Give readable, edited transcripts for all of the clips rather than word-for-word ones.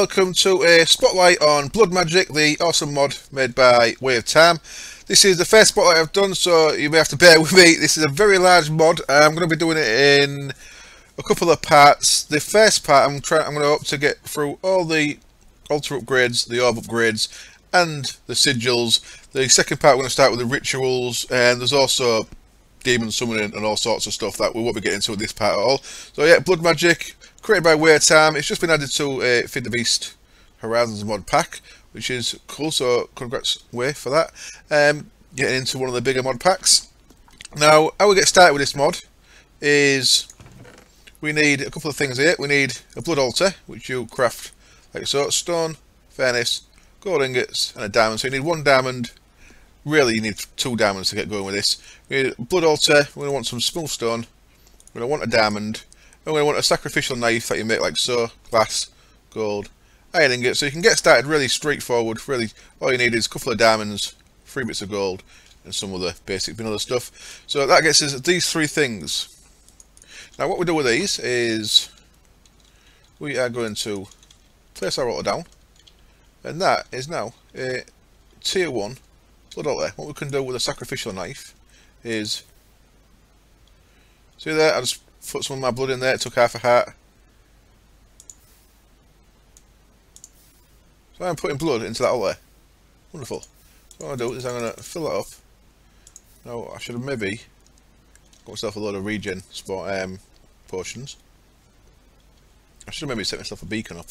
welcome to a spotlight on Blood Magic, the awesome mod made by Way of Time. This is the first spotlight I've done, so you may have to bear with me. This is a very large mod. I'm going to be doing it in a couple of parts. The first part, I'm going to hope to get through all the altar upgrades, the orb upgrades, and the sigils. The second part, we're going to start with the rituals, and there's also demon summoning and all sorts of stuff that we won't be getting into in this part at all. So yeah, Blood Magic, created by Way of Time. It's just been added to Feed the Beast Horizons mod pack, which is cool, so congrats Way for that. Getting into one of the bigger mod packs. Now, how we get started with this mod is we need a couple of things here. We need a blood altar, which you craft like so: stone, furnace, gold ingots, and a diamond. So you need one diamond. Really, you need 2 diamonds to get going with this. We need a blood altar. We're going to want some smooth stone. We're going to want a diamond. And we're going to want a sacrificial knife that you make like so: glass, gold, iron ingot. So you can get started really straightforward. Really, all you need is a couple of diamonds, 3 bits of gold, and some other basic vanilla stuff. So that gets us these 3 things. Now what we do with these is we are going to place our altar down, and that is now a tier 1 blood altar. What we can do with a sacrificial knife is, see there, I just put some of my blood in there, it took half a heart. So I'm putting blood into that altar. Wonderful. So what I'm going to do is I'm going to fill that up. Now I should have maybe got myself a load of regen potions. I should have maybe set myself a beacon up,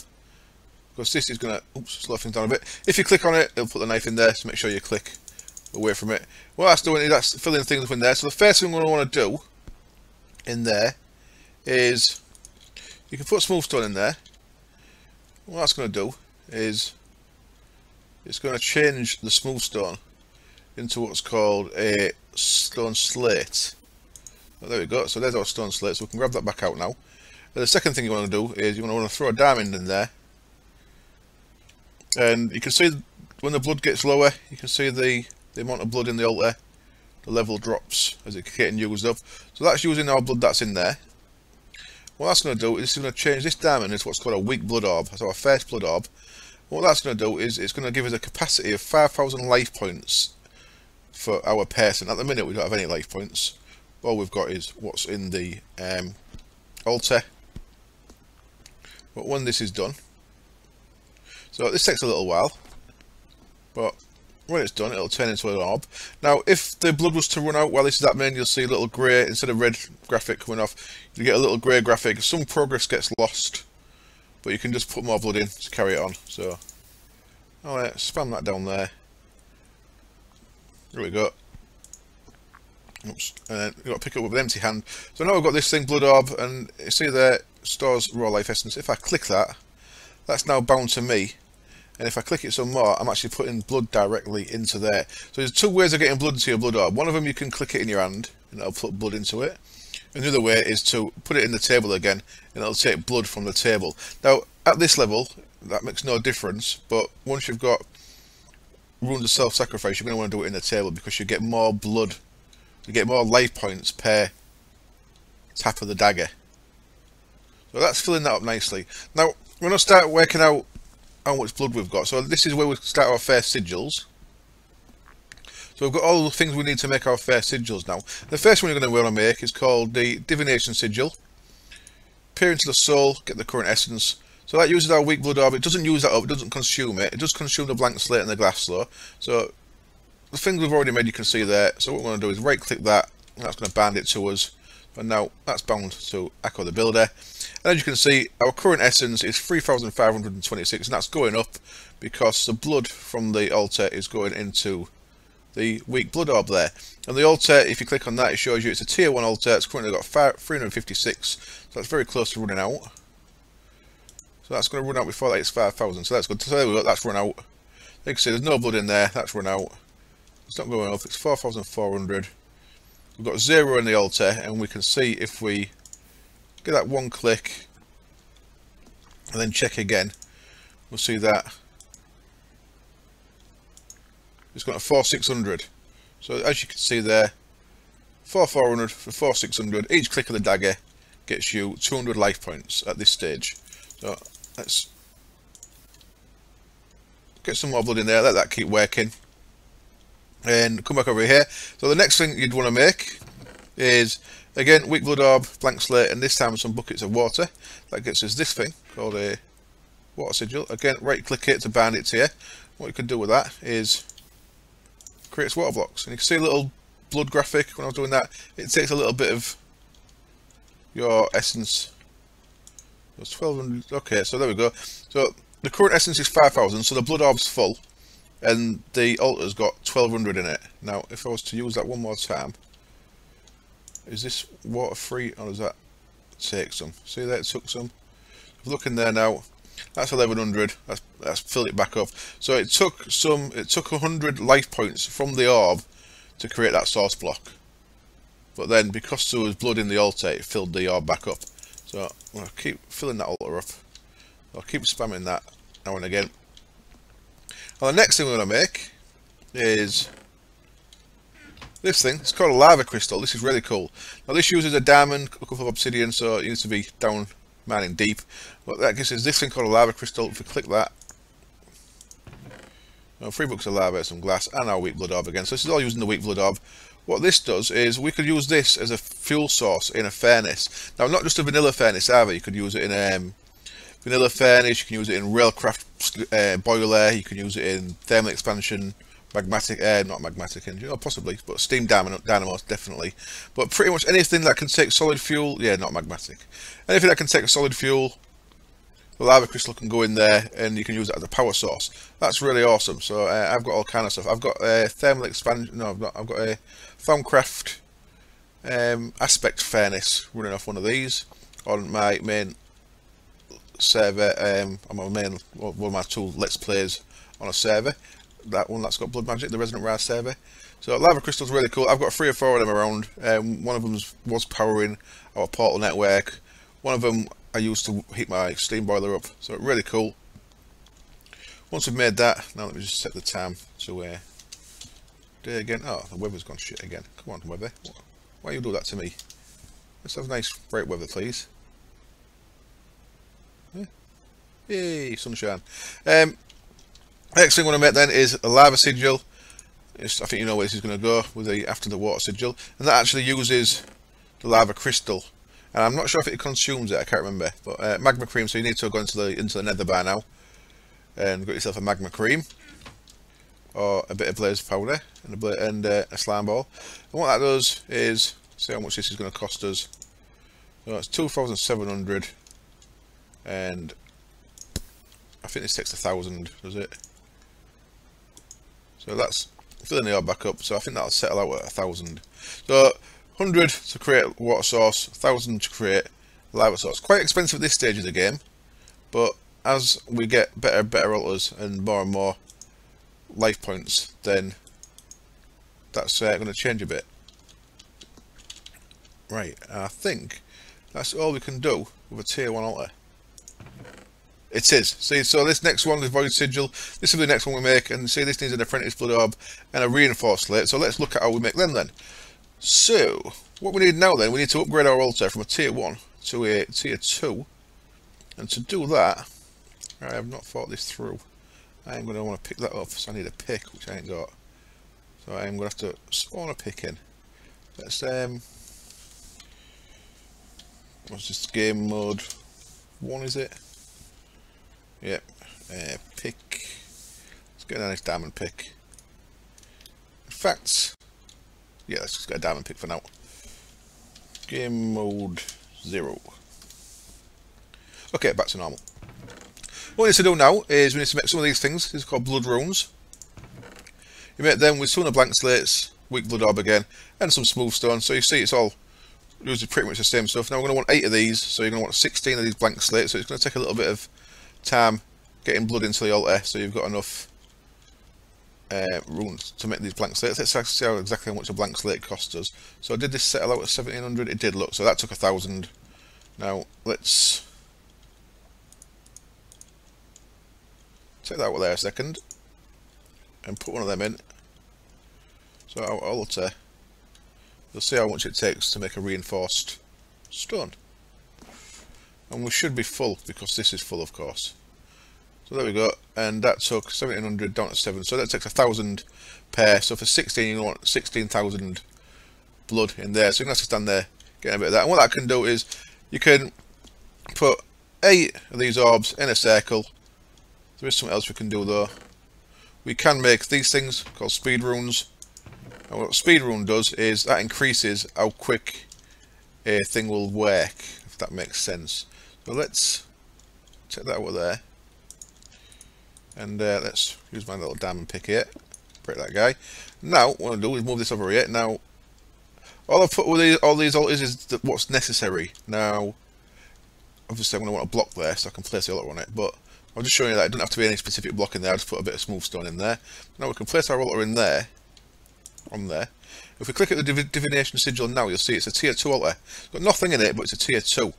because this is going to slow things down a bit. If you click on it, it'll put the knife in there, so make sure you click away from it. What that's doing is that's filling things up in there. So the first thing we're going to want to do in there is you can put smooth stone in there. What that's going to do is it's going to change the smooth stone into what's called a stone slate. Oh, there we go. So there's our stone slate. So we can grab that back out now. And the second thing you want to do is you want to throw a diamond in there, and you can see when the blood gets lower, you can see the amount of blood in the altar. The level drops as it's getting used up. So that's using our blood that's in there. What that's going to do is it's going to change this diamond into what's called a weak blood orb. That's our first blood orb. What that's going to do is it's going to give us a capacity of 5,000 life points for our person. At the minute we don't have any life points. All we've got is what's in the altar. But when this is done, so this takes a little while, but when it's done, it'll turn into an orb. Now, if the blood was to run out while this is happening, you'll see a little grey, instead of red graphic coming off, you get a little grey graphic. Some progress gets lost, but you can just put more blood in to carry it on. So, alright, spam that down there. There we go. Oops. And then you've got to pick it up with an empty hand. So now we've got this thing, blood orb, and you see there, stores raw life essence. If I click that, that's now bound to me. And if I click it some more, I'm actually putting blood directly into there. So there's 2 ways of getting blood into your blood orb. One of them, you can click it in your hand, and it'll put blood into it. And the other way is to put it in the table again, and it'll take blood from the table. Now, at this level, that makes no difference, but once you've got runes of self-sacrifice, you're going to want to do it in the table, because you get more blood, you get more life points per tap of the dagger. So that's filling that up nicely. Now, we're going to start working out how much blood we've got. So this is where we start our first sigils. So we've got all the things we need to make our first sigils now. The first one you're going to want to make is called the Divination Sigil. Peer into the soul, get the current essence. So that uses our weak blood orb. It doesn't use that up, it doesn't consume it. It does consume the blank slate and the glass though. So the things we've already made you can see there. So what we're going to do is right click that, and that's going to bind it to us. And now that's bound to Echo the Builder. And as you can see, our current essence is 3,526, and that's going up because the blood from the altar is going into the weak blood orb there. And the altar, if you click on that, it shows you it's a tier 1 altar. It's currently got 356, so that's very close to running out. So that's going to run out before that it's 5,000, so that's good. So there we go, that's run out. You can see there's no blood in there, that's run out. It's not going up, it's 4,400. We've got 0 in the altar, and we can see if we get that one click and then check again, we'll see that it's got a 4,600. So as you can see there, 4,400 for 4,600. Each click of the dagger gets you 200 life points at this stage. So let's get some more blood in there, let that keep working, and come back over here. So the next thing you'd want to make is, again, weak blood orb, blank slate, and this time some buckets of water. That gets us this thing called a water sigil. Again, right click it to bind it to you. What you can do with that is create water blocks, and you can see a little blood graphic when I was doing that. It takes a little bit of your essence. It's 1200. Okay, so there we go. So the current essence is 5000, so the blood orb's full, and the altar's got 1200 in it. Now, if I was to use that one more time, is this water free, or does that take some? See there, it took some. If you look in there now, that's 1100. That's filled it back up. So it took 100 life points from the orb to create that source block. But then, because there was blood in the altar, it filled the orb back up. So I'm going to keep filling that altar up. I'll keep spamming that now and again. And the next thing we're going to make is this thing. It's called a lava crystal. This is really cool. Now this uses a diamond, a couple of obsidian, so it needs to be down mining deep. But that gives us this thing called a lava crystal. If we click that, 3 buckets of lava, some glass, and our weak blood orb again. So this is all using the weak blood orb. What this does is we could use this as a fuel source in a furnace. Now, not just a vanilla furnace either. You could use it in a vanilla furnace. You can use it in railcraft boiler. You can use it in thermal expansion, magmatic, not magmatic engine, or possibly, but steam dynamos definitely. But pretty much anything that can take solid fuel, yeah, not magmatic. Anything that can take a solid fuel, the lava crystal can go in there, and you can use it as a power source. That's really awesome. So I've got all kind of stuff. I've got a thermal expansion. No, I've not. I've got a Thermcraft aspect furnace running off one of these on my main server. On my main one of my two Let's Plays on a server. That one that's got Blood Magic, the Resonant Rise server. So lava crystal's really cool. I've got 3 or 4 of them around. One of them was powering our portal network. One of them I used to heat my steam boiler up. So really cool. Once we've made that, now let me just set the time to day again. Oh, the weather's gone shit again. Come on, weather. Why you do that to me? Let's have nice bright weather, please. Yeah. Yay, sunshine. Next thing I want to make then is a lava sigil. I think you know where this is going to go with after the water sigil, and that actually uses the lava crystal. And I'm not sure if it consumes it. I can't remember. But magma cream. So you need to go into the nether by now, and get yourself a magma cream, or a bit of blaze powder, and a slime ball. And what that does is see how much this is going to cost us. So it's 2,700, and I think this takes 1,000. Does it? So that's filling the orb back up. So I think that'll settle out at 1,000. So 100 to create a water source, 1,000 to create a lava source. Quite expensive at this stage of the game, but as we get better and better altars and more life points, then that's going to change a bit. Right, I think that's all we can do with a tier 1 altar. It is. See, so this next one, the Void Sigil, this will be the next one we make, and see, this needs an Apprentice Blood Orb and a Reinforced Slate, so let's look at how we make them then. So, what we need now then, we need to upgrade our altar from a tier 1 to a tier 2, and to do that, I have not thought this through. I am going to want to pick that up, so I need a pick, which I ain't got. So I am going to have to spawn a pick in. Let's, what's this, game mode 1 is it? Yep, pick. Let's get a nice diamond pick. In fact, yeah, let's just get a diamond pick for now. Game mode 0. Okay, back to normal. What we need to do now is we need to make some of these things. These are called blood runes. You make them with some of the blank slates, weak blood orb again, and some smooth stone. So you see it's all using pretty much the same stuff. Now we're going to want 8 of these, so you're going to want 16 of these blank slates. So it's going to take a little bit of time getting blood into the altar, so you've got enough runes to make these blank slates. Let's see how exactly how much a blank slate costs us. So did this settle out at 1,700? It did, look. So that took 1,000. Now let's take that out there a second and put one of them in. So our altar, you'll see how much it takes to make a reinforced stone. And we should be full, because this is full, of course. So there we go, and that took 1700 down to 7, so that takes 1000 per. So for 16 you want 16,000 blood in there, so you can have to stand there getting a bit of that. And what that can do is you can put 8 of these orbs in a circle. There is something else we can do though. We can make these things called speed runes, and what speed rune does is that increases how quick a thing will work, if that makes sense. So let's take that over there, and let's use my little diamond pick here, break that guy. Now what I want to do is move this over here. Now all I've put with all these altars is what's necessary. Now obviously I'm going to want a block there so I can place the altar on it, but I'm just showing you that it doesn't have to be any specific block in there. I just put a bit of smooth stone in there. Now we can place our altar in there, on there. If we click at the divination sigil now, you'll see it's a tier 2 altar. It's got nothing in it, but it's a tier 2.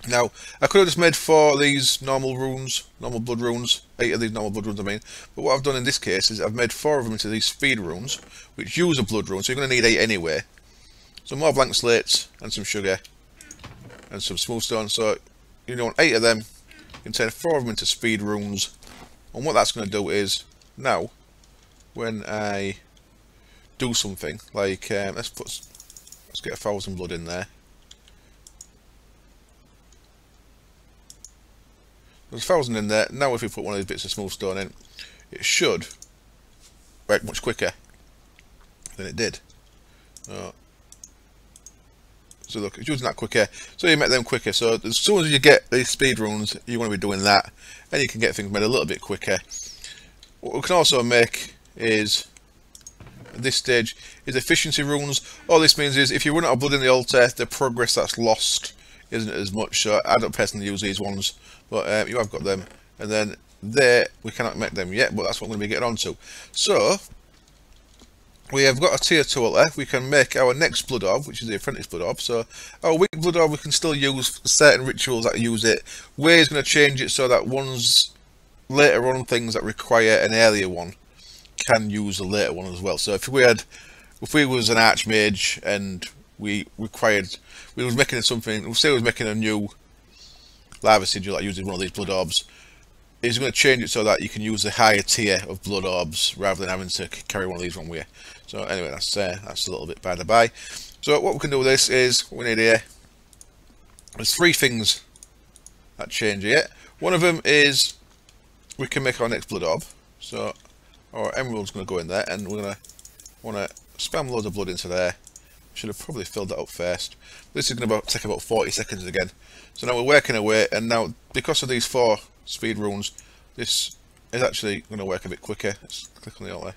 Now, I could have just made 4 of these normal runes, normal blood runes, 8 of these normal blood runes I mean, but what I've done in this case is I've made 4 of them into these speed runes, which use a blood rune, so you're going to need 8 anyway. Some more blank slates, and some sugar, and some smooth stone, so you want 8 of them, you can turn 4 of them into speed runes, and what that's going to do is, now, when I do something, like, let's get 1000 blood in there. There's 1000 in there. Now if we put one of these bits of smooth stone in, it should work much quicker than it did. So look, it's using that quicker, so you make them quicker. So as soon as you get these speed runes, you want to be doing that, and you can get things made a little bit quicker. What we can also make is, at this stage, is efficiency runes. All this means is if you run out of blood in the altar, the progress that's lost isn't as much. So I don't personally use these ones, but you have got them. And then there, we cannot make them yet, but that's what I'm going to be getting onto. So we have got a tier 2 altar. We can make our next blood orb, which is the apprentice blood orb. So our weak blood orb, we can still use certain rituals that use it. Way is going to change it so that ones later on, things that require an earlier one can use a later one as well. So if we was an archmage and we was making something, say we was making a new lava sigil that uses one of these blood orbs, it's going to change it so that you can use the higher tier of blood orbs rather than having to carry one of these one way. So anyway, that's a little bit by the by. So what we can do with this is, what we need here, there's 3 things that change here. One of them is we can make our next blood orb. So our emerald's going to go in there, and we're going to want to spam loads of blood into there. Should have probably filled that up first. This is going to take about 40 seconds again. So now we're working away, and now because of these 4 speed runes, this is actually going to work a bit quicker. Let's click on the altar.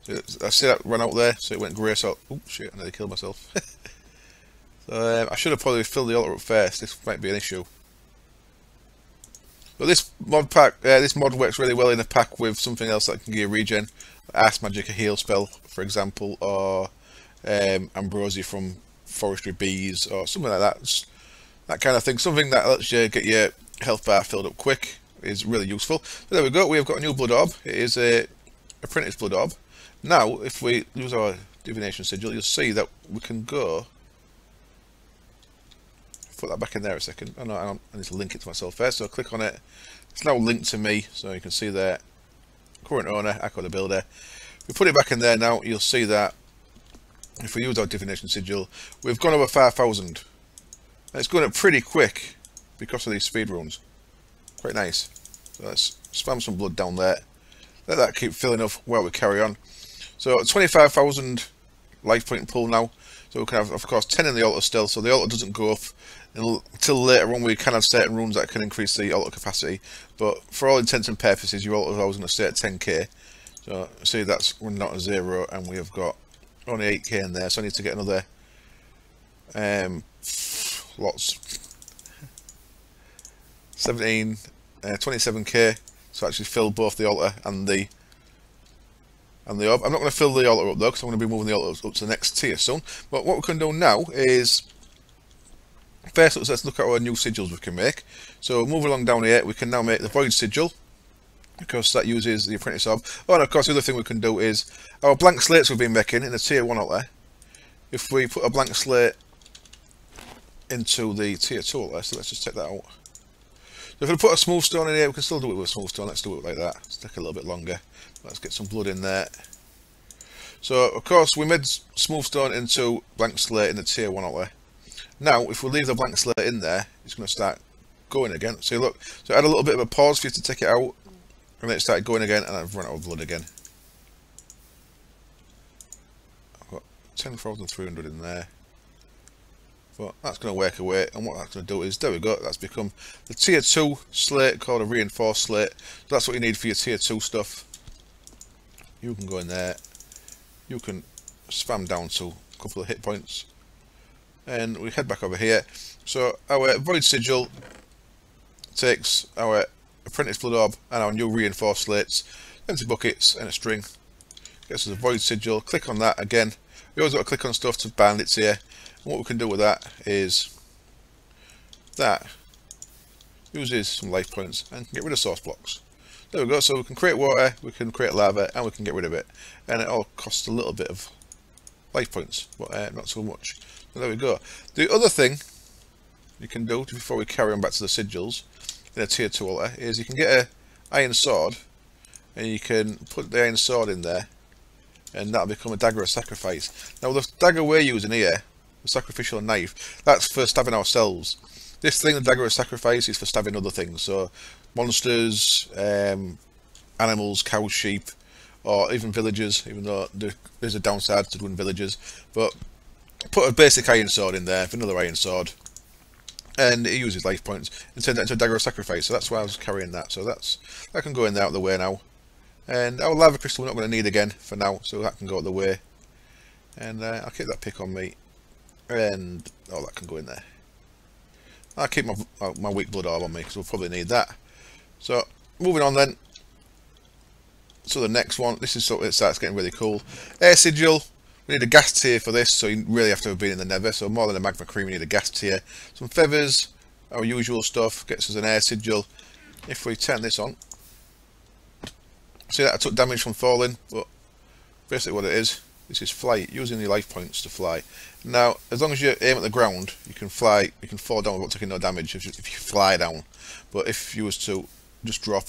So I see that run out there, so it went grey. So oh shit, I nearly killed myself. So I should have probably filled the altar up first. This might be an issue. But this mod pack, this mod works really well in a pack with something else that can give you regen. Ask Magic a heal spell, for example, or Ambrosia from Forestry Bees, or something like that. It's that kind of thing. Something that lets you get your health bar filled up quick is really useful. So there we go. We have got a new blood orb. It is a apprentice blood orb. Now, if we use our divination sigil, you'll see that we can go. Put that back in there a second. Oh no, I need to link it to myself first. So click on it. It's now linked to me, so you can see there. Current owner, Echo the Builder. If we put it back in there now, you'll see that if we use our divination sigil, we've gone over 5,000. And it's going up pretty quick because of these speed runes. Quite nice. So let's spam some blood down there. Let that keep filling up while we carry on. So 25,000 life point pool now. So we can have, of course, 10 in the altar still, so the altar doesn't go up until later on. We can have certain runes that can increase the altar capacity, but for all intents and purposes, your altar is always going to stay at 10k. So see, that's running out to 0, and we have got only 8k in there, so I need to get another lots 27k to actually fill both the altar and the orb. I'm not going to fill the altar up though, because I'm going to be moving the altar up to the next tier soon. But what we can do now is, first let's look at our new sigils we can make. So moving along down here, we can now make the void sigil, because that uses the apprentice orb. Oh, and of course the other thing we can do is, our blank slates we've been making in the tier 1 altar, if we put a blank slate into the tier 2 altar, so let's just take that out. if we put a smooth stone in here, we can still do it with a smooth stone. Let's do it like that. Let's take a little bit longer. Let's get some blood in there. So, of course, we made smooth stone into blank slate in the tier 1 out there. Now, if we leave the blank slate in there, it's going to start going again. So look, so I had a little bit of a pause for you to take it out, and then it started going again, and I've run out of blood again. I've got 10,300 in there. But that's going to work away, and what that's going to do is, there we go, that's become the tier 2 slate called a reinforced slate. So that's what you need for your tier 2 stuff. You can go in there, you can spam down to a couple of hit points, and we head back over here. So our void sigil takes our apprentice blood orb and our new reinforced slates, empty buckets and a string. Gets us a void sigil, click on that again. We always got to click on stuff to bind it here. And what we can do with that is that uses some life points and can get rid of source blocks. There we go, so we can create water, we can create lava, and we can get rid of it. And it all costs a little bit of life points, but not so much. So there we go. The other thing you can do before we carry on back to the sigils in a tier 2 altar is you can get an iron sword, and you can put the iron sword in there, and that'll become a dagger of sacrifice. Now the dagger we're using here, the sacrificial knife, that's for stabbing ourselves. This thing, the dagger of sacrifice, is for stabbing other things, so monsters, animals, cows, sheep, or even villagers, even though there's a downside to doing villagers. But put a basic iron sword in there, another iron sword, and it uses life points, and turn that into a dagger of sacrifice. So that's why I was carrying that. So that can go in there out of the way now. And our lava crystal we're not going to need again for now, so that can go out of the way. And I'll keep that pick on me, and that can go in there. I'll keep my weak blood orb on me because we'll probably need that. So moving on then. So the next one, this is sort of, it starts getting really cool. Air sigil. We need a gas tier for this, so you really have to have been in the nether. So more than a magma cream, we need a gas tier. Some feathers, our usual stuff, gets us an air sigil. If we turn this on, see that I took damage from falling, but basically what it is, this is flight, using your life points to fly. Now, as long as you aim at the ground, you can fly, you can fall down without taking no damage if you fly down. But if you was to just drop,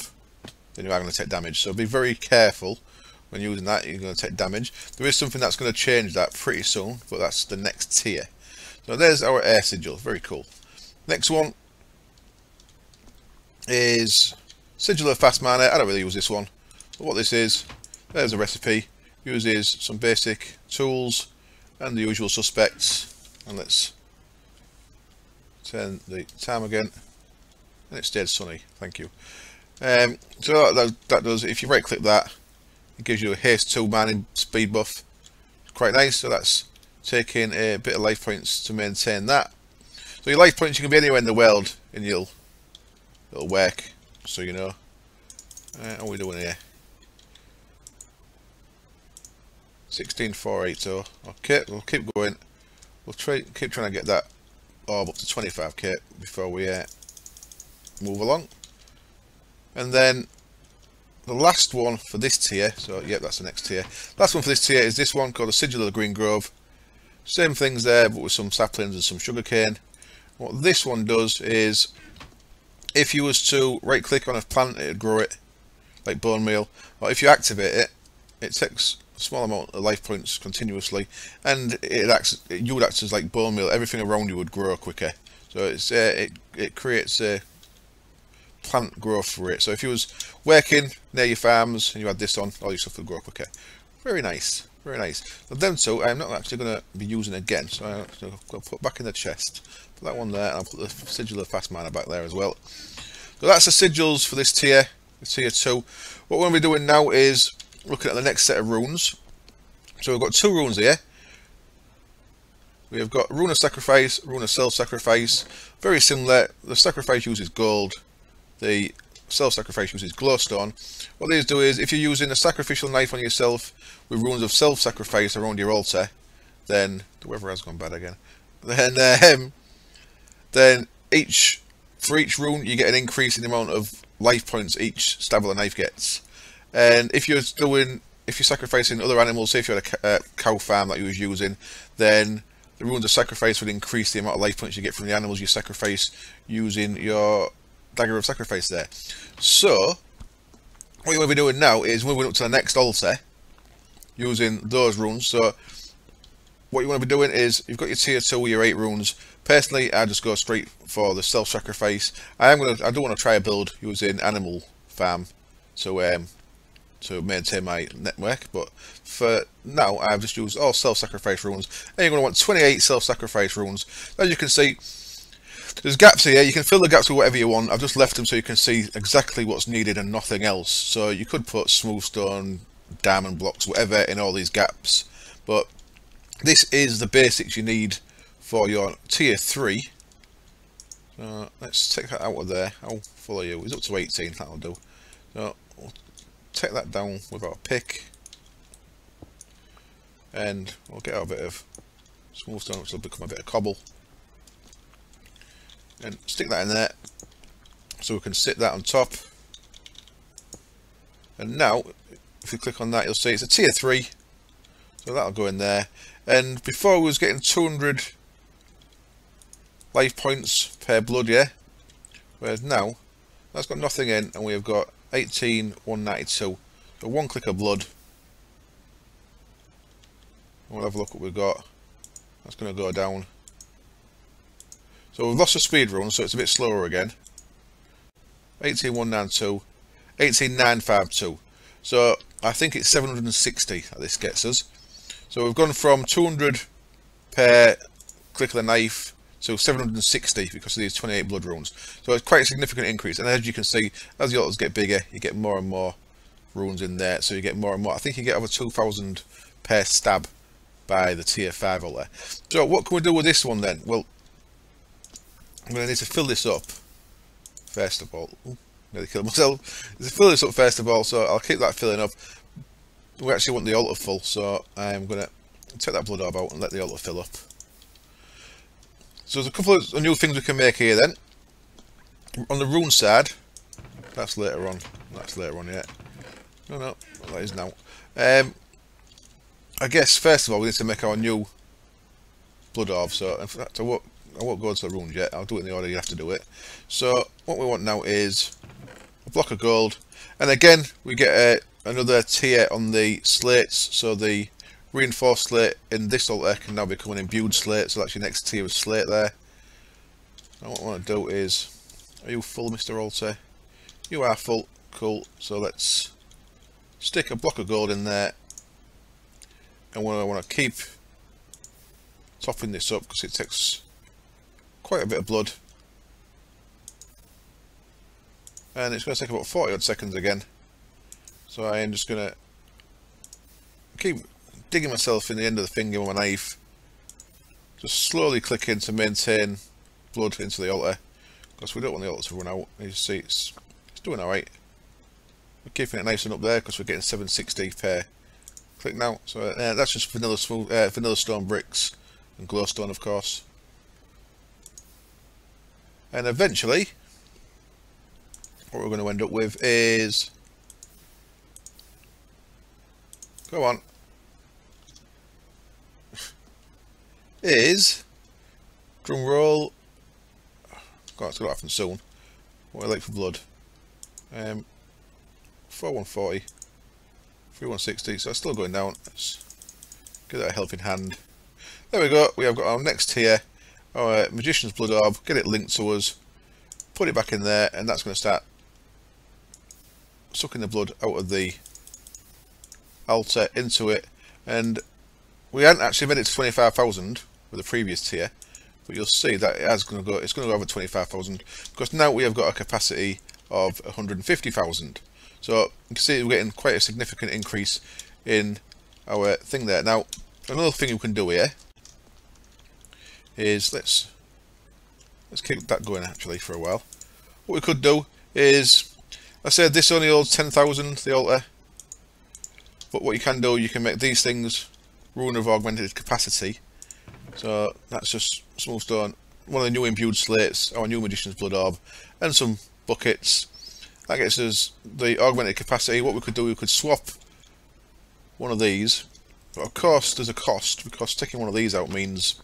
then you are going to take damage. So be very careful when using that, you're going to take damage. There is something that's going to change that pretty soon, but that's the next tier. So there's our air sigil, very cool. Next one is sigil of fast mana. I don't really use this one, but what this is, there's a recipe. Uses some basic tools and the usual suspects. And let's turn the time again, and it stayed sunny. Thank you. So that does, if you right click that, it gives you a haste 2 mining speed buff. Quite nice. So that's taking a bit of life points to maintain that. So your life points, you can be anywhere in the world and it'll work, so you know. What are we doing here? 16480. Okay, we'll keep going. We'll keep trying to get that orb up to 25k before we move along. And then the last one for this tier, so yeah, that's the next tier. Last one for this tier is this one called the Sigil of the Green Grove. Same things there, but with some saplings and some sugarcane. What this one does is, if you was to right click on a plant, it'd grow it like bone meal. Or if you activate it, it takes a small amount of life points continuously, and you would act as like bone meal. Everything around you would grow quicker. So it's it creates a plant growth rate. So if you was working near your farms and you had this on, all your stuff would grow quicker. Very nice, very nice. But them two I'm not actually going to be using again, so I'm going to put back in the chest. Put that one there, and I'll put the sigil of fast mana back there as well. So that's the sigils for this tier, tier 2. What we're going to be doing now is looking at the next set of runes. So we've got 2 runes here. We've got Rune of Sacrifice, Rune of Self-Sacrifice. Very similar. The Sacrifice uses gold. The Self-Sacrifice uses glowstone. What these do is, if you're using a sacrificial knife on yourself with runes of self-sacrifice around your altar, then the weather has gone bad again. Then for each rune you get an increase in the amount of life points each stab of the knife gets. And if you're sacrificing other animals, say if you had a cow farm that you was using, then the runes of sacrifice would increase the amount of life points you get from the animals you sacrifice using your Dagger of Sacrifice there. So what you want to be doing now is moving up to the next altar using those runes. So what you want to be doing is, you've got your tier 2 with your 8 runes. Personally, I just go straight for the self-sacrifice. I do want to try a build using animal farm to maintain my network, but for now I've just used all self-sacrifice runes, and you're going to want 28 self-sacrifice runes. As you can see, there's gaps here. You can fill the gaps with whatever you want. I've just left them so you can see exactly what's needed and nothing else. So you could put smooth stone, diamond blocks, whatever in all these gaps, but this is the basics you need for your tier 3. Let's take that out of there. How full are you? It's up to 18, that'll do. So we'll take that down with our pick, and we'll get our bit of smooth stone, which will become a bit of cobble, and stick that in there so we can sit that on top. And now if you click on that, you'll see it's a tier 3, so that'll go in there. And before we was getting 200 life points per blood, yeah, whereas now that's got nothing in, and we have got 18,192. So one click of blood. We'll have a look what we've got. That's going to go down. So we've lost a speed run, so it's a bit slower again. 18,192, 18,952. So I think it's 760 that this gets us. So we've gone from 200 per click of the knife to 760 because of these 28 blood runes. So it's quite a significant increase. And as you can see, as the altars get bigger, you get more and more runes in there. So you get more and more. I think you get over 2,000 per stab by the tier 5 altar. So what can we do with this one then? Well, I'm going to need to fill this up first of all. Ooh, nearly killed myself. Need to fill this up first of all, so I'll keep that filling up. We actually want the altar full, so I'm going to take that blood orb out and let the altar fill up. So there's a couple of new things we can make here then. On the rune side, that's later on. That's later on yet. No, that is now. I guess first of all we need to make our new blood orb. So in fact, I won't go to the runes yet. I'll do it in the order you have to do it. So what we want now is a block of gold, and again we get another tier on the slates. So the reinforced slate in this altar can now become an imbued slate. So that's your next tier of slate there. And what I want to do is, are you full, Mr. Altar? You are full. Cool. So let's stick a block of gold in there, and I want to keep topping this up because it takes quite a bit of blood, and it's going to take about 40 odd seconds again. So I am just going to keep digging myself in the end of the finger with my knife, just slowly clicking to maintain blood into the altar, because we don't want the altar to run out. You see it's doing alright. We're keeping it nice and up there because we're getting 760 per click now. So that's just vanilla stone bricks and glowstone, of course. And eventually, what we're going to end up with is, go on, is, drum roll, God, it's going to happen soon. What I like for blood, 4140, 3160, so it's still going down. Let's get that a helping hand. There we go, we have got our next tier, our Magician's Blood Orb. Get it linked to us, put it back in there, and that's going to start sucking the blood out of the altar into it. And we hadn't actually made it to 25,000 with the previous tier, but you'll see that it's going to go over 25,000 because now we have got a capacity of 150,000. So you can see we're getting quite a significant increase in our thing there. Now another thing you can do here is let's keep that going actually for a while. What we could do is, I said this only holds 10,000, the altar, but what you can do, you can make these things rune of augmented capacity. So that's just smooth stone, one of the new imbued slates, our new Magician's Blood Orb, and some buckets. That gets us the augmented capacity. What we could do, we could swap one of these, but of course there's a cost, because taking one of these out means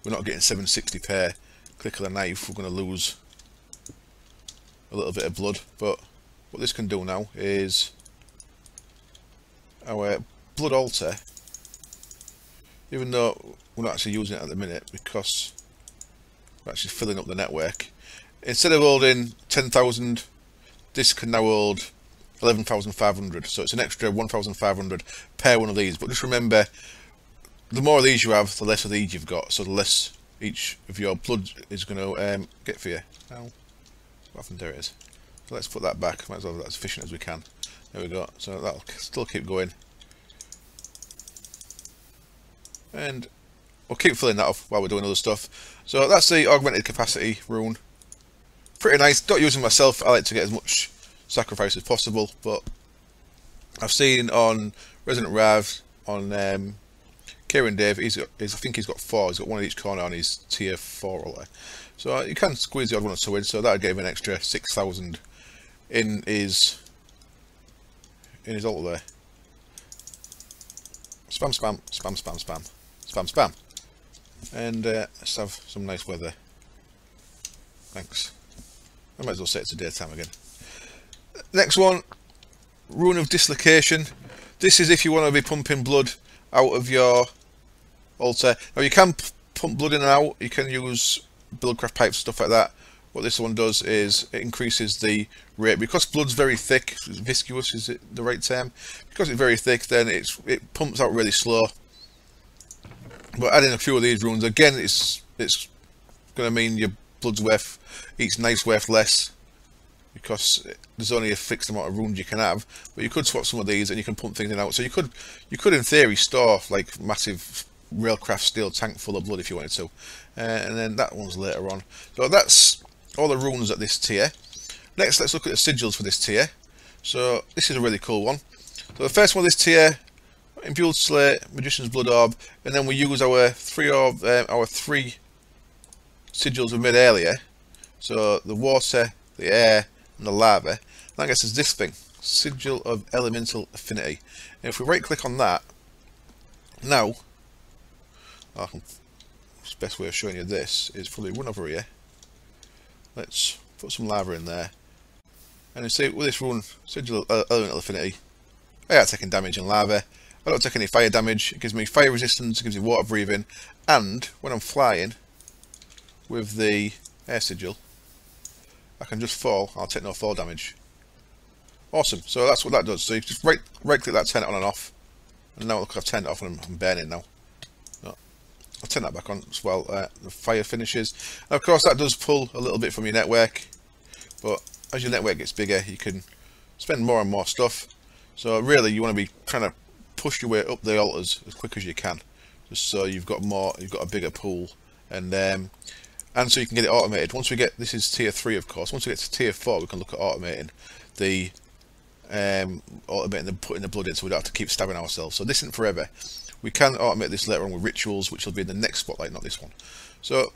we're not getting 760 per click of the knife. We're going to lose a little bit of blood. But what this can do now is our blood altar, even though we're not actually using it at the minute because we're actually filling up the network, instead of holding 10,000, this can now hold 11,500, so it's an extra 1,500 per one of these. But just remember, the more of these you have, the less of these you've got, so the less each of your blood is going to get for you. Now, what happened? There it is. So let's put that back. Might as well have that as efficient as we can. There we go. So that'll still keep going, and we'll keep filling that off while we're doing other stuff. So that's the augmented capacity rune. Pretty nice. Not using myself. I like to get as much sacrifice as possible, but I've seen on Resident Rav, on Kieran Dave, I think he's got 4. He's got one in each corner on his tier 4 altar. So you can squeeze the odd one or two in, so that would give him an extra 6,000 in his altar there. Spam, spam, spam, spam, spam, spam, spam. And let's have some nice weather. Thanks. I might as well say it's a daytime again. Next one, Rune of Dislocation. This is if you want to be pumping blood out of your altar. Now you can pump blood in and out. You can use buildcraft pipes, stuff like that. What this one does is it increases the rate. Because blood's very thick, viscous is it the right term? Because it's very thick, then it pumps out really slow. But adding a few of these runes, again, it's going to mean your blood's worth, each knife's worth less, because there's only a fixed amount of runes you can have. But you could swap some of these and you can pump things in and out. So you could in theory store like massive railcraft steel tank full of blood if you wanted to. And then that one's later on. So that's all the runes at this tier. Next, let's look at the sigils for this tier. So this is a really cool one. So the first one of this tier, Imbued Slate, Magician's Blood Orb, and then we use our three sigils we made earlier. So the water, the air, and the lava. And that gets us this thing, Sigil of Elemental Affinity. And if we right click on that, now, the best way of showing you this is probably run over here. Let's put some lava in there. And you see with this rune, Sigil of Elemental Affinity, I ain't taking damage in lava. I don't take any fire damage. It gives me fire resistance, it gives me water breathing, and when I'm flying with the air sigil, I can just fall. I'll take no fall damage. Awesome. So that's what that does. So you just right click that, turn it on and off. And now look, I've turned it off and I'm burning now. No, I'll turn that back on as well. The fire finishes. And of course that does pull a little bit from your network, but as your network gets bigger, you can spend more and more stuff. So really, you want to be trying to push your way up the altars as quick as you can, just so you've got a bigger pool, and so you can get it automated. Once we get, this is tier 3 of course, once we get to tier 4 we can look at automating the putting the blood in, so we don't have to keep stabbing ourselves. So this isn't forever. We can automate this later on with rituals, which will be in the next spotlight, not this one. So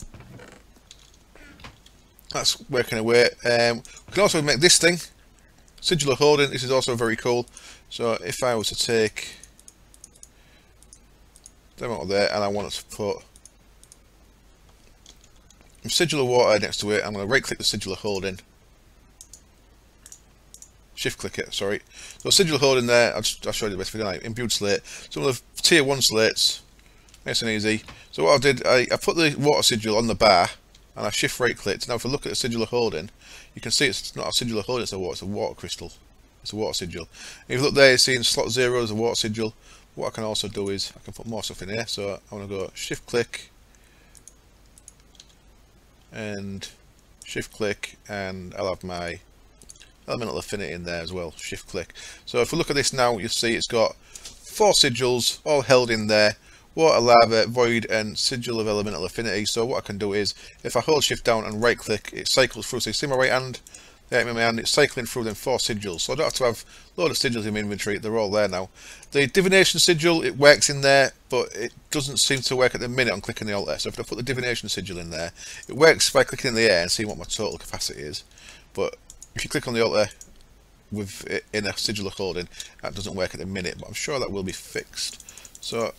that's working away. We can also make this thing, Sigil of Holding. This is also very cool. So if I was to take them out of there and I wanted to put Sigil of Water next to it, I'm going to right click the Sigil of Holding, shift click it, sorry. So Sigil of Holding there, I'll show you the best video. Imbued Slate, some of the tier 1 slates, nice and easy. So what I did, I put the water sigil on the bar and I shift right clicked. Now if we look at the Sigil of Holding, you can see it's not a Sigil of Holding, it's a water crystal. It's a water sigil. If you look there, you're seeing slot 0 as a water sigil. What I can also do is I can put more stuff in here. So I want to go shift click and shift click, and I'll have my Elemental Affinity in there as well. Shift click. So if we look at this now, you'll see it's got 4 sigils all held in there: Water, Lava, Void, and Sigil of Elemental Affinity. So what I can do is, if I hold shift down and right click, it cycles through. So you see my right hand? Yeah, in my hand, it's cycling through them 4 sigils. So I don't have to have a load of sigils in my inventory, they're all there now. The Divination sigil, it works in there, but it doesn't seem to work at the minute on clicking the altar. So if I put the Divination sigil in there, it works by clicking in the air and seeing what my total capacity is. But if you click on the altar with it in a Sigil of Holding, that doesn't work at the minute, but I'm sure that will be fixed. So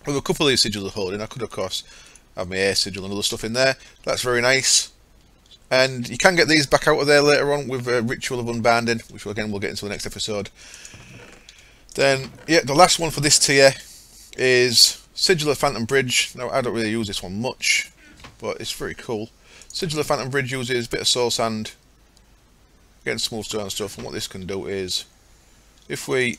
with a couple of these Sigils of Holding, I could of course have my air sigil and other stuff in there. That's very nice. And you can get these back out of there later on with a Ritual of Unbinding, which we'll get into the next episode. Then, yeah, the last one for this tier is Sigil of Phantom Bridge. Now, I don't really use this one much, but it's very cool. Sigil of Phantom Bridge uses a bit of soul sand, getting smooth stone and stuff, and what this can do is, if we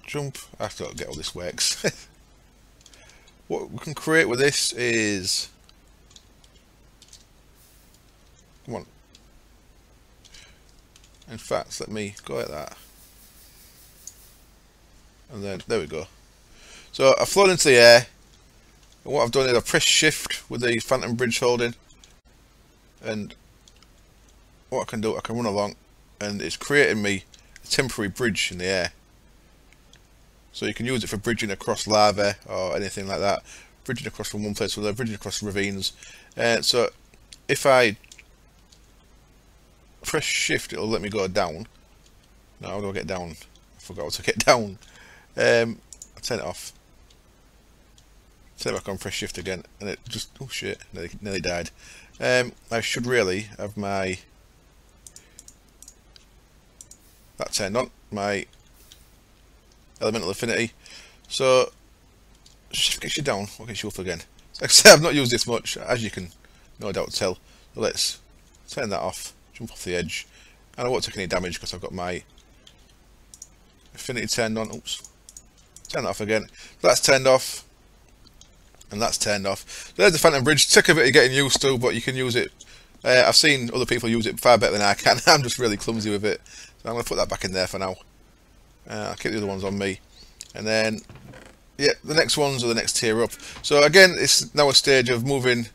jump, I have to get all this works. What we can create with this is, come on, in fact, let me go like that, and then there we go. So I've flown into the air, and what I've done is I've pressed shift with the Phantom Bridge holding, and what I can do, I can run along, and it's creating me a temporary bridge in the air. So you can use it for bridging across lava or anything like that, bridging across from one place to another, bridging across ravines. So if I press shift, it'll let me go down. Now how do I get down? I forgot to get down. I'll turn it off. Turn it back on, press shift again, and it just, oh shit, nearly died. I should really have my, that turned on, my Elemental Affinity. So shift gets you down, what gets you up again? Like I said, I've not used this much, as you can no doubt tell. So let's turn that off, jump off the edge, and I won't take any damage because I've got my Affinity turned on. Oops, turn that off again. So that's turned off, and that's turned off. So there's the Phantom Bridge. Took a bit of getting used to, but you can use it. I've seen other people use it far better than I can. I'm just really clumsy with it, so I'm going to put that back in there for now. I'll keep the other ones on me, and then yeah, the next ones are the next tier up. So again, it's now a stage of moving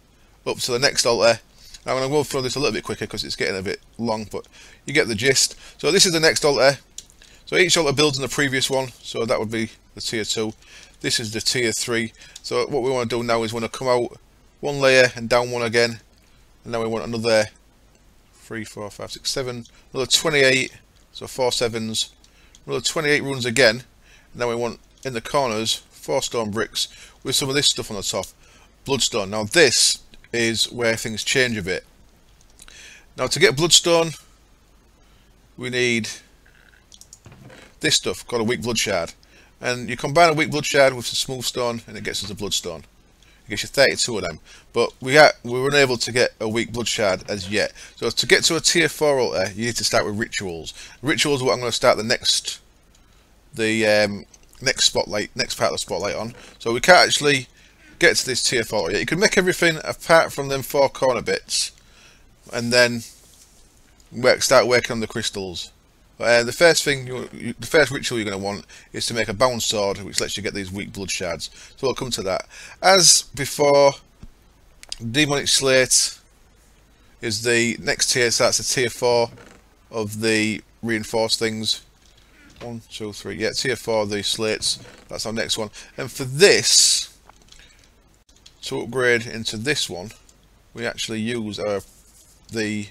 up to the next altar. Now I'm going to go through this a little bit quicker because it's getting a bit long, but you get the gist. So this is the next altar. So each altar builds on the previous one, so that would be the tier 2. This is the tier 3. So what we want to do now is we want to come out one layer and down one again, and now we want another 3, 4, 5, 6, 7, another 28. So 4 7s. Another 28 runes again, and then we want in the corners 4 stone bricks with some of this stuff on the top, bloodstone. Now this is where things change a bit. Now to get bloodstone we need this stuff called a weak blood shard, and you combine a weak blood shard with some smooth stone and it gets us a bloodstone. It gets you 32 of them, but we were unable to get a weak blood shard as yet. So to get to a tier 4 altar, you need to start with rituals. Rituals are what I'm going to start the next spotlight, next part of the spotlight on. So we can't actually get to this tier 4 altar yet. You can make everything apart from them 4 corner bits, and then start working on the crystals. The first thing, the first ritual you're going to want is to make a bound sword, which lets you get these weak blood shards. So we'll come to that. As before, Demonic Slate is the next tier, so that's the tier 4 of the reinforced things. 1, 2, 3, yeah, tier 4 of the slates. That's our next one. And for this, to upgrade into this one, we actually use the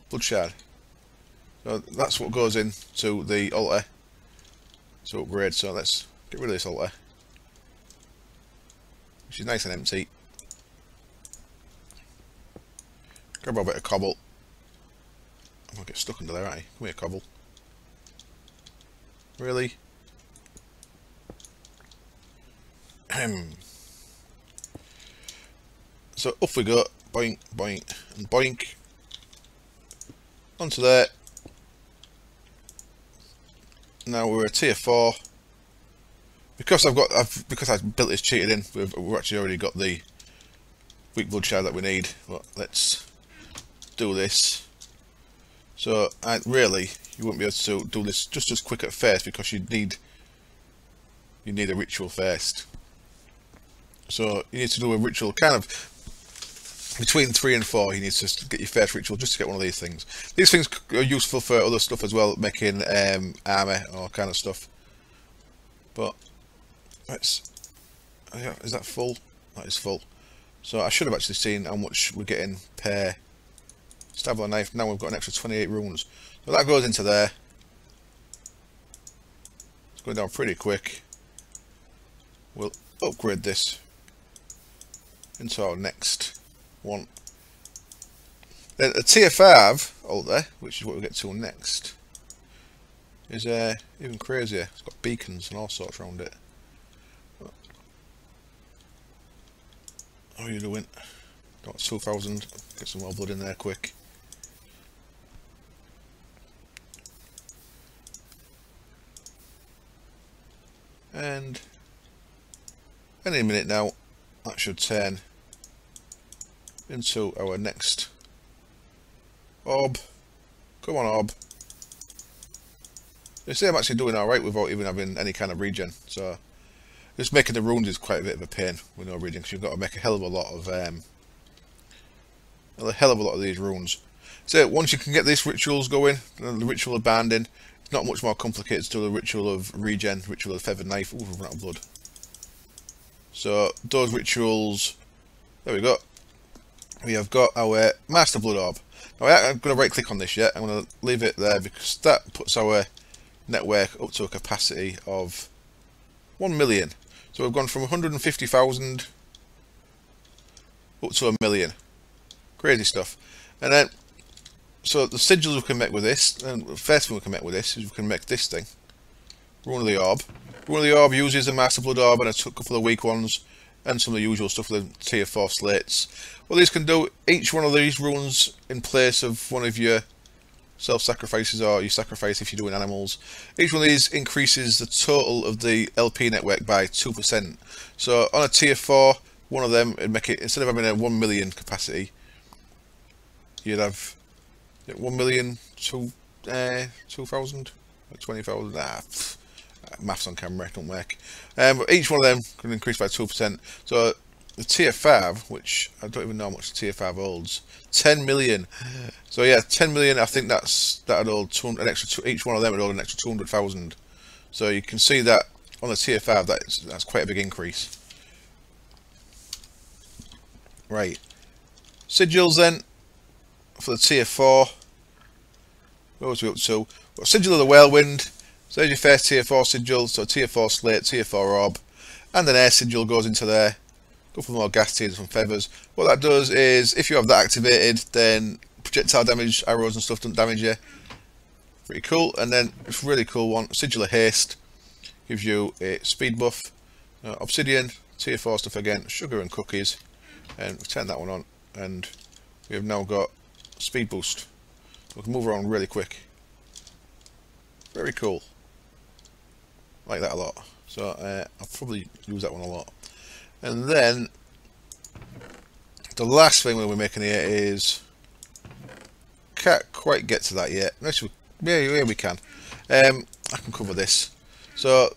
blood shard. So that's what goes into the altar to upgrade. So let's get rid of this altar, which is nice and empty. Grab a bit of cobble. I'm gonna get stuck under there, aren't I? Come here, cobble. Really? So off we go. Boink, boink, and boink. Onto there. Now we're at tier 4. Because I built this cheated in, we've actually already got the weak blood shard that we need. But let's do this. So really, you wouldn't be able to do this just as quick at first because you need a ritual first. So you need to do a ritual kind of between 3 and 4. You need to get your first ritual just to get one of these things. These things are useful for other stuff as well, making armor or kind of stuff. But let's, is that full? That is full. So I should have actually seen how much we're getting per stab with a knife. Now we've got an extra 28 runes. So that goes into there. It's going down pretty quick. we'll upgrade this into our next one. Then a tier 5 altar, which is what we'll get to next, is even crazier. It's got beacons and all sorts around it. How are you doing? Got 2,000. Get some more blood in there quick. And any minute now, that should turn into our next orb. Come on, orb. They say I'm actually doing alright without even having any kind of regen. So just making the runes is quite a bit of a pain with no regen, because you've got to make a hell of a lot of these runes. So once you can get these rituals going, the ritual of banding, it's not much more complicated to do the ritual of regen, ritual of feathered knife. Ooh, we've run out of blood. So those rituals, there we go. We have got our Master Blood Orb. Now I'm going to right click on this yet. I'm going to leave it there because that puts our network up to a capacity of 1 million. So we've gone from 150,000 up to 1 million. Crazy stuff. And then, so the sigils we can make with this, and the first thing we can make with this is we can make this thing. Rune of the Orb. Rune of the Orb uses the Master Blood Orb and a couple of weak ones, and some of the usual stuff with the tier 4 slates. What these can do, each one of these runes in place of one of your self-sacrifices or you sacrifice if you're doing animals, each one of these increases the total of the LP network by 2%. So on a tier 4, one of them would make it, instead of having a 1 million capacity, you'd have 1 million 2,000, 20,000. Maths on camera don't work. But each one of them can increase by 2%. So the tier 5, which I don't even know how much tier 5 holds, 10 million. So yeah, 10 million. I think that'd hold an extra. Each one of them would hold an extra 200,000. So you can see that on the tier 5, that's quite a big increase. Right, sigils then for the tier 4. What was we up to? Got Sigil of the Whirlwind. So there's your first tier 4 sigil. So tier 4 slate, tier 4 orb, and an air sigil goes into there. Go for more gas tiers and feathers. What that does is, if you have that activated, then projectile damage, arrows and stuff don't damage you. Pretty cool. And then it's a really cool one, Sigil of Haste, gives you a speed buff. Obsidian, tier 4 stuff again, sugar and cookies, and we turn that one on, and we have now got speed boost. We can move around really quick. Very cool. Like that a lot. So I'll probably use that one a lot. And then the last thing we're making here is, can't quite get to that yet. Yeah, we can. I can cover this. So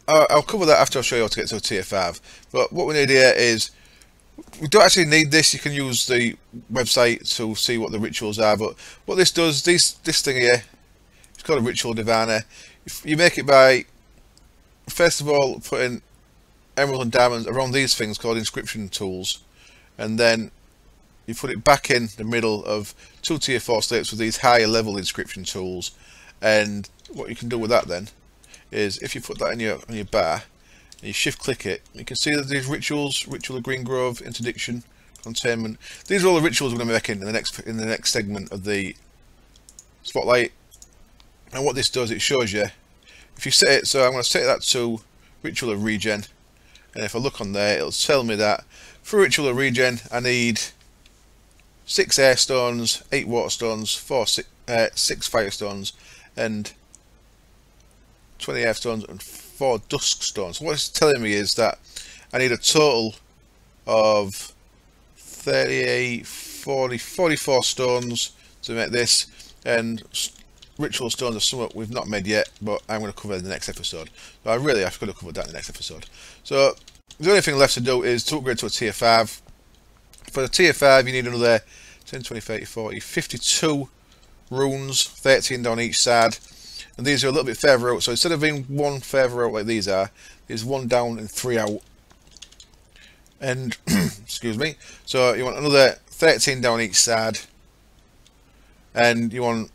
I'll cover that after I show you how to get to a tier 5. But what we need here is, we don't actually need this. You can use the website to see what the rituals are. But what this does, this thing here, it's called a ritual diviner. You make it by, first of all, putting emerald and diamonds around these things called inscription tools, and then you put it back in the middle of 2 tier 4 slates with these higher level inscription tools. And what you can do with that then is, if you put that in your bar and you shift click it, you can see that these rituals, ritual of Green Grove, interdiction, containment, these are all the rituals we're going to be making in the next segment of the spotlight. And what this does, it shows you, if you set it, so I'm going to set that to ritual of regen, and if I look on there, it'll tell me that for ritual of regen I need 6 air stones, 8 water stones, 6 fire stones, and 20 air stones and 4 dusk stones. So what it's telling me is that I need a total of 38, 40, 44 stones to make this, and ritual stones are something we've not made yet, but I'm going to cover in the next episode. So I really have to cover that in the next episode. So the only thing left to do is to upgrade to a tier 5. For the tier 5 you need another 10, 20, 30, 40, 52 runes, 13 down each side. And these are a little bit further out, so instead of being 1 further out like these are, there's 1 down and 3 out. And, excuse me, so you want another 13 down each side, and you want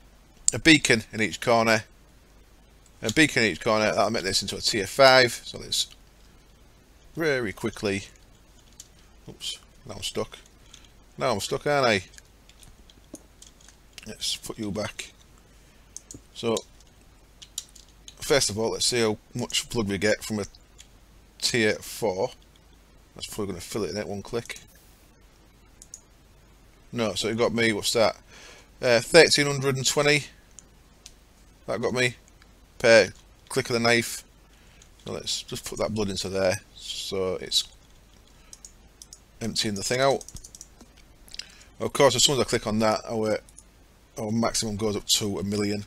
a beacon in each corner, A beacon in each corner. That'll make this into a tier 5. So let's very quickly. Oops, now I'm stuck. Now I'm stuck, aren't I? Let's put you back. So, first of all, let's see how much blood we get from a tier 4. That's probably going to fill it in it, one click. No, so it got me, what's that? 1320. That got me per click of the knife. So let's just put that blood into there. So it's emptying the thing out. Of course, as soon as I click on that, our maximum goes up to 1,000,000.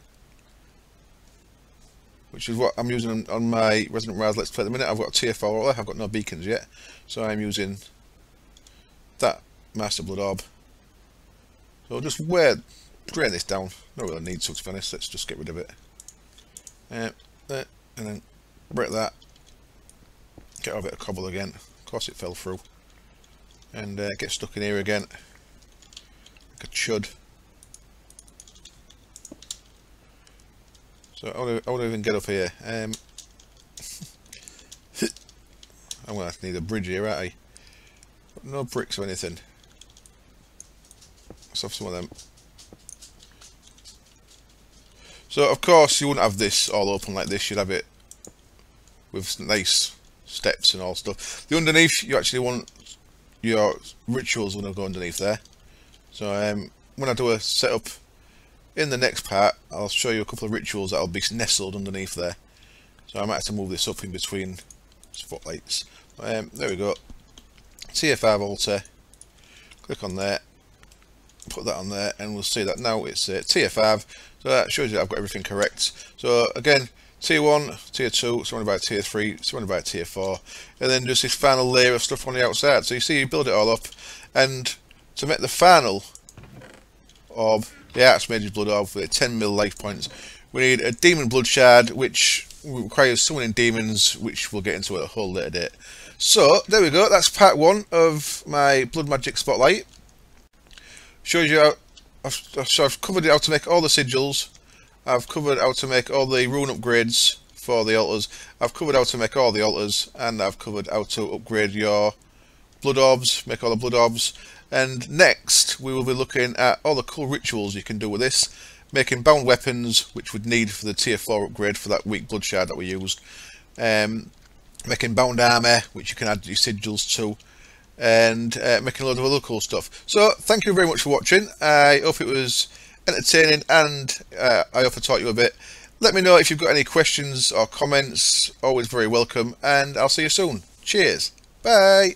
Which is what I'm using on my Resident Rise Let's Play at the minute. I've got a tier 4 roller, I've got no beacons yet. So I'm using that Master Blood Orb. So I'll just drain this down. No real need to be honest, let's just get rid of it. And then break that. Get a bit of cobble again. Of course it fell through. And get stuck in here again. Like a chud. So how do I even get up here? I'm going to have to need a bridge here, aren't I? No bricks or anything. Let's have some of them. So of course you wouldn't have this all open like this, you'd have it with nice steps and all stuff. The underneath, you actually want your rituals when I go underneath there. So when I do a setup in the next part, I'll show you a couple of rituals that'll be nestled underneath there. So I might have to move this up in between spotlights. There we go. Tier 5 altar. Click on there. Put that on there, and we'll see that now it's tier 5. So that shows you that I've got everything correct. So again, tier 1, tier 2, surrounded by tier 3, surrounded by tier 4, and then just this final layer of stuff on the outside. So you see, you build it all up, and to make the final orb, the Archmage's Blood Orb with 10 life points, we need a Demon Blood Shard, which requires summoning demons, which we'll get into at a whole later date. So there we go. That's part 1 of my Blood Magic Spotlight. Shows you how I've covered how to make all the sigils. I've covered how to make all the rune upgrades for the altars. I've covered how to make all the altars, and I've covered how to upgrade your blood orbs, make all the blood orbs. And next we will be looking at all the cool rituals you can do with this, making bound weapons, which we'd need for the tier 4 upgrade for that weak blood shard that we used, making bound armour, which you can add your sigils to, and making a lot of other cool stuff. So thank you very much for watching. I hope it was entertaining, and I hope I taught you a bit. Let me know if you've got any questions or comments, always very welcome, and I'll see you soon. Cheers, bye.